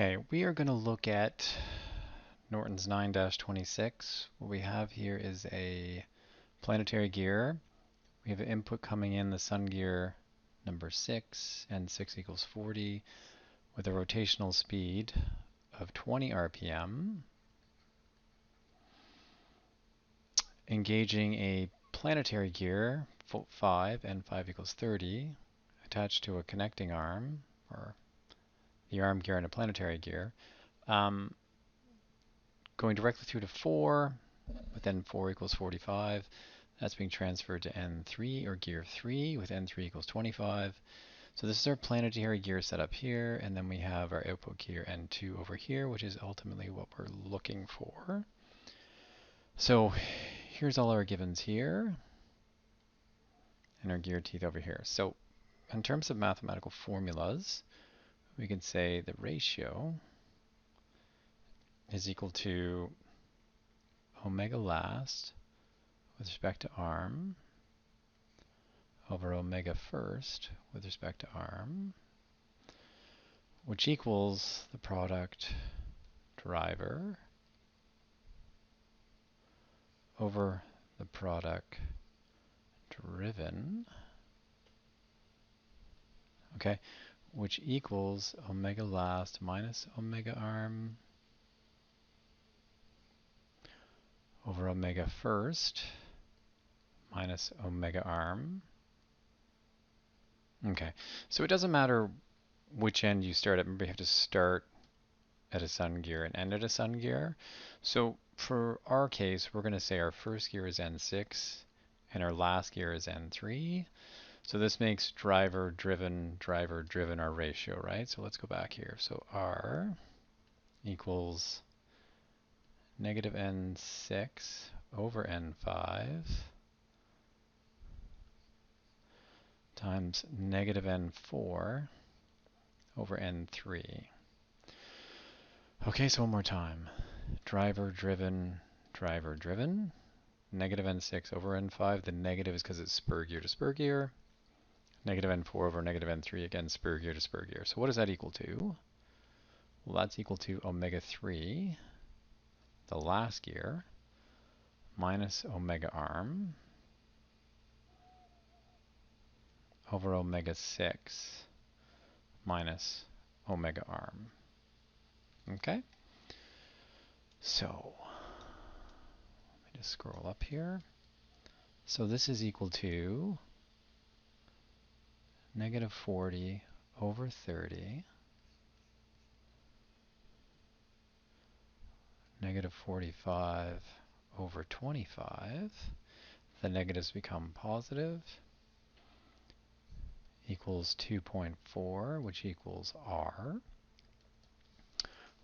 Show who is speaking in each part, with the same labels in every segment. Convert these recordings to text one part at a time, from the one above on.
Speaker 1: Okay, we are going to look at Norton's 9-26. What we have here is a planetary gear. We have an input coming in, the sun gear number 6, and 6 equals 40, with a rotational speed of 20 RPM, engaging a planetary gear, 5, and 5 equals 30, attached to a connecting arm, or the arm gear and a planetary gear. Going directly through to 4, with N4 equals 45. That's being transferred to N3, or gear 3, with N3 equals 25. So this is our planetary gear set up here, and then we have our output gear N2 over here, which is ultimately what we're looking for. So here's all our givens here, and our gear teeth over here. So in terms of mathematical formulas, we can say the ratio is equal to omega last with respect to arm over omega first with respect to arm, which equals the product driver over the product driven, okay, which equals omega last minus omega arm over omega first minus omega arm. Okay, so it doesn't matter which end you start at. Remember, you have to start at a sun gear and end at a sun gear. So for our case, we're going to say our first gear is N6 and our last gear is N3. So this makes driver driven our ratio, right? So let's go back here. So R equals negative N6 over N5 times negative N4 over N3. Okay, so one more time. Driver driven, negative N6 over N5. The negative is because it's spur gear to spur gear. Negative N4 over negative N3, again, spur gear to spur gear. So what does that equal to? Well, that's equal to omega 3, the last gear, minus omega arm over omega 6 minus omega arm. Okay? So, let me just scroll up here. So this is equal to negative 40 over 30, negative 45 over 25. The negatives become positive, equals 2.4, which equals R,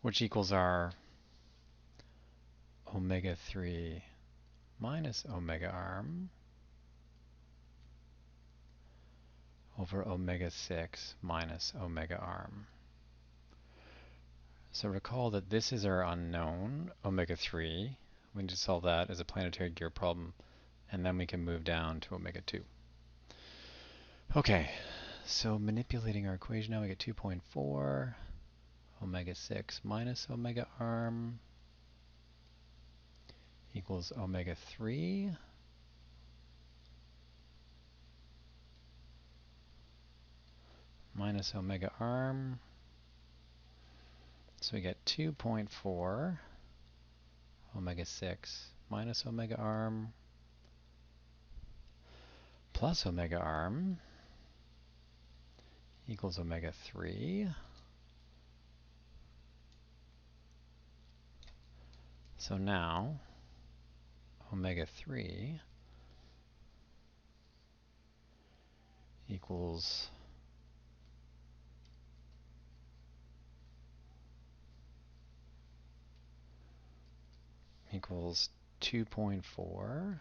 Speaker 1: which equals our omega 3 minus omega arm over omega 6 minus omega arm. So recall that this is our unknown, omega 3. We need to solve that as a planetary gear problem, and then we can move down to omega 2. Okay, so manipulating our equation now, we get 2.4 omega 6 minus omega arm equals omega 3 minus omega arm. So we get 2.4 omega 6 minus omega arm plus omega arm equals omega 3. So now omega 3 equals equals 2.4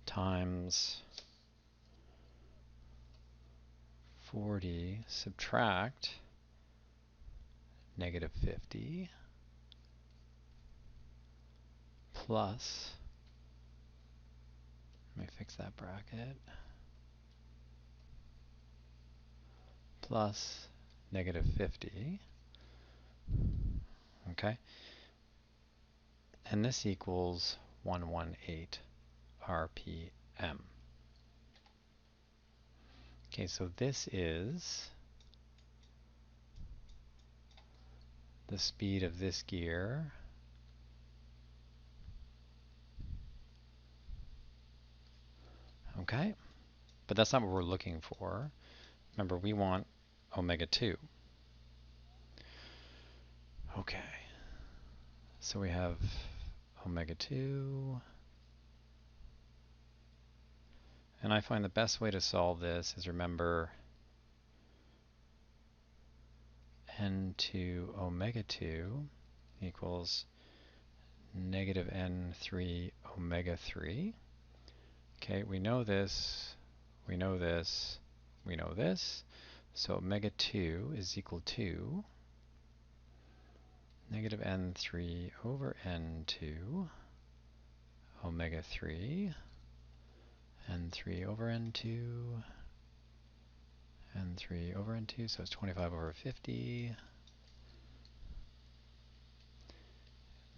Speaker 1: times 40 subtract negative 50 plus, let me fix that bracket, plus negative 50. Okay, and this equals 118 RPM. Okay, so this is the speed of this gear okay, but that's not what we're looking for. Remember, we want omega 2. Okay, so we have omega 2, and I find the best way to solve this is, remember, n2 omega 2 equals negative n3 omega 3. Okay, we know this, we know this, we know this. So omega 2 is equal to negative n3 over n2 omega 3, n3 over n2, n3 over n2, so it's 25 over 50,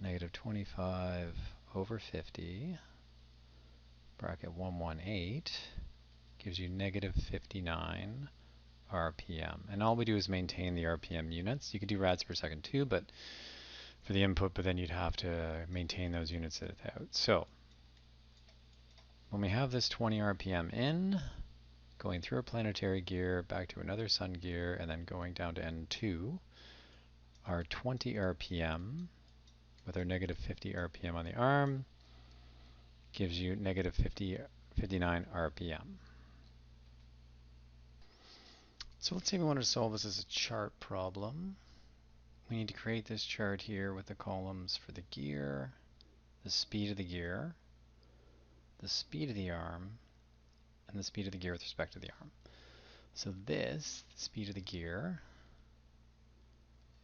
Speaker 1: negative 25 over 50, bracket 118, gives you negative 59 RPM. And all we do is maintain the RPM units. You could do rads per second too, but for the input, but then you'd have to maintain those units out. So when we have this 20 RPM in, going through a planetary gear, back to another sun gear, and then going down to N2, our 20 RPM with our negative 50 RPM on the arm gives you negative 59 RPM. So let's say we want to solve this as a chart problem. We need to create this chart here with the columns for the gear, the speed of the gear, the speed of the arm, and the speed of the gear with respect to the arm. So this, the speed of the gear,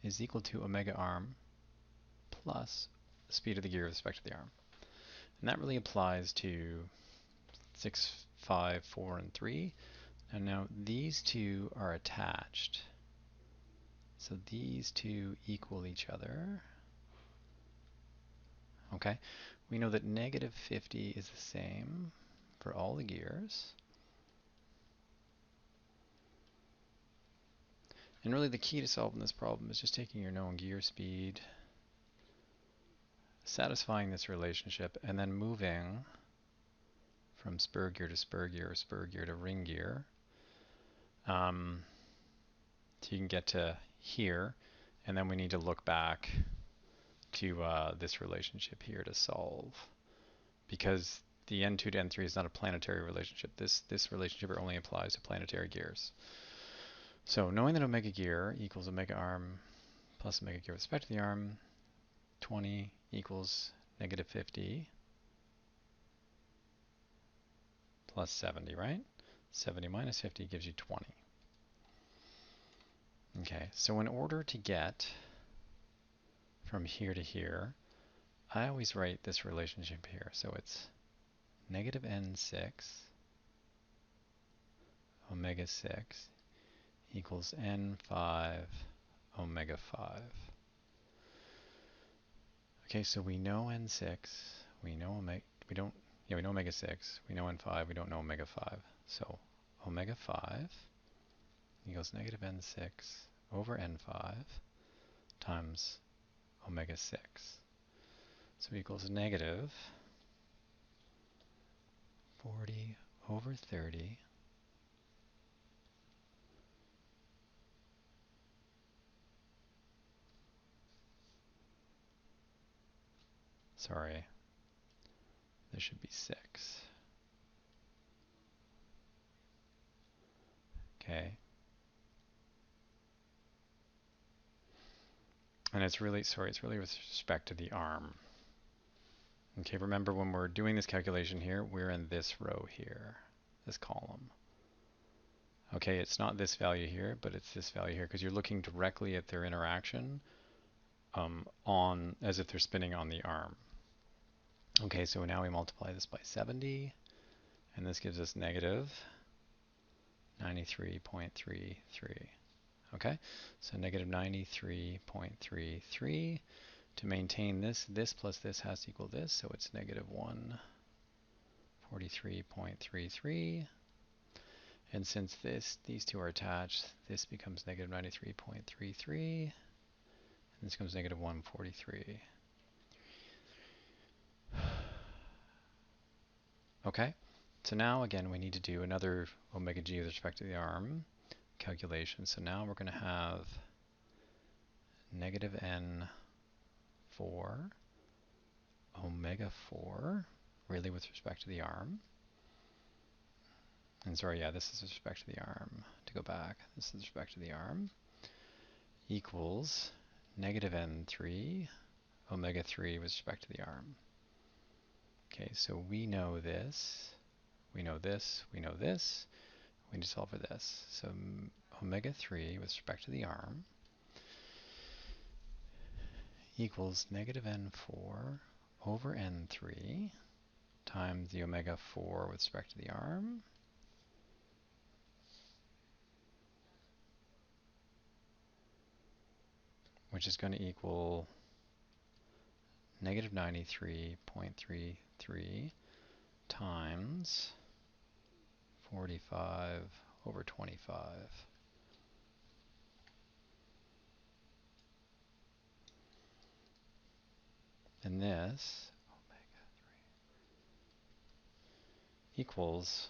Speaker 1: is equal to omega arm plus the speed of the gear with respect to the arm. And that really applies to 6, 5, 4, and 3. And now these two are attached. So these two equal each other. Okay, we know that negative 50 is the same for all the gears. And really the key to solving this problem is just taking your known gear speed, satisfying this relationship, and then moving from spur gear to spur gear or spur gear to ring gear. So you can get to here, and then we need to look back to this relationship here to solve. Because the N2 to N3 is not a planetary relationship. This relationship only applies to planetary gears. So knowing that omega gear equals omega arm plus omega gear with respect to the arm, 20 equals negative 50 plus 70, right? 70 minus 50 gives you 20. Okay, so in order to get from here to here, I always write this relationship here. So it's negative n6 omega 6 equals n5 omega 5. Okay, so we know n6, we know omega, we know omega 6, we know n5, we don't know omega 5. So omega 5 equals negative n6 over n5 times omega 6. So equals negative 40 over 30 sorry, this should be 6. Okay. And it's really with respect to the arm. Okay, remember when we're doing this calculation here, we're in this row here, this column. Okay, it's not this value here, but it's this value here because you're looking directly at their interaction on as if they're spinning on the arm. Okay, so now we multiply this by 70, and this gives us negative 93.33. Okay, so negative 93.33. To maintain this, this plus this has to equal this, so it's negative 143.33. And since these two are attached, this becomes negative 93.33, and this becomes negative 143. Okay, so now again we need to do another omega g with respect to the arm calculation. So now we're going to have negative n4 omega 4, really with respect to the arm. And sorry, yeah, this is with respect to the arm. To go back, this is with respect to the arm, equals negative n3 omega 3 with respect to the arm. Okay, so we know this, we know this, we know this. We need to solve for this. So omega 3 with respect to the arm equals negative n4 over n3 times the omega 4 with respect to the arm, which is going to equal negative 93.33 times 45 over 25. And this equals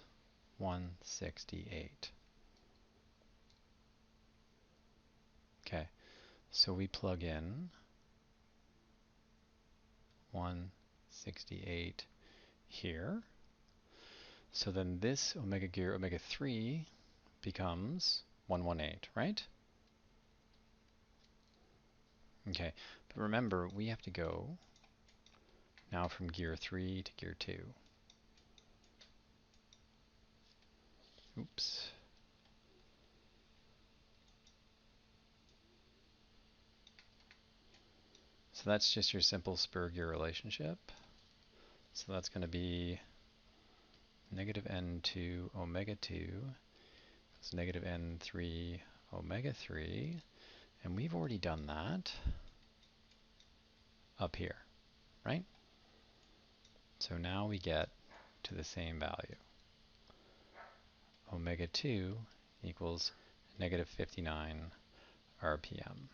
Speaker 1: 168. Okay, so we plug in 168 here. So then this omega gear, omega 3, becomes 118, right? Okay, but remember, we have to go now from gear 3 to gear 2. Oops. So that's just your simple Spur gear relationship. So that's going to be negative n2 omega 2 is negative n3 omega 3. And we've already done that up here, right? So now we get to the same value. Omega 2 equals negative 59 RPM.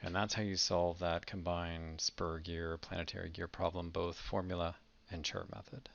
Speaker 1: And that's how you solve that combined Spur gear, planetary gear problem, both formula and chart method.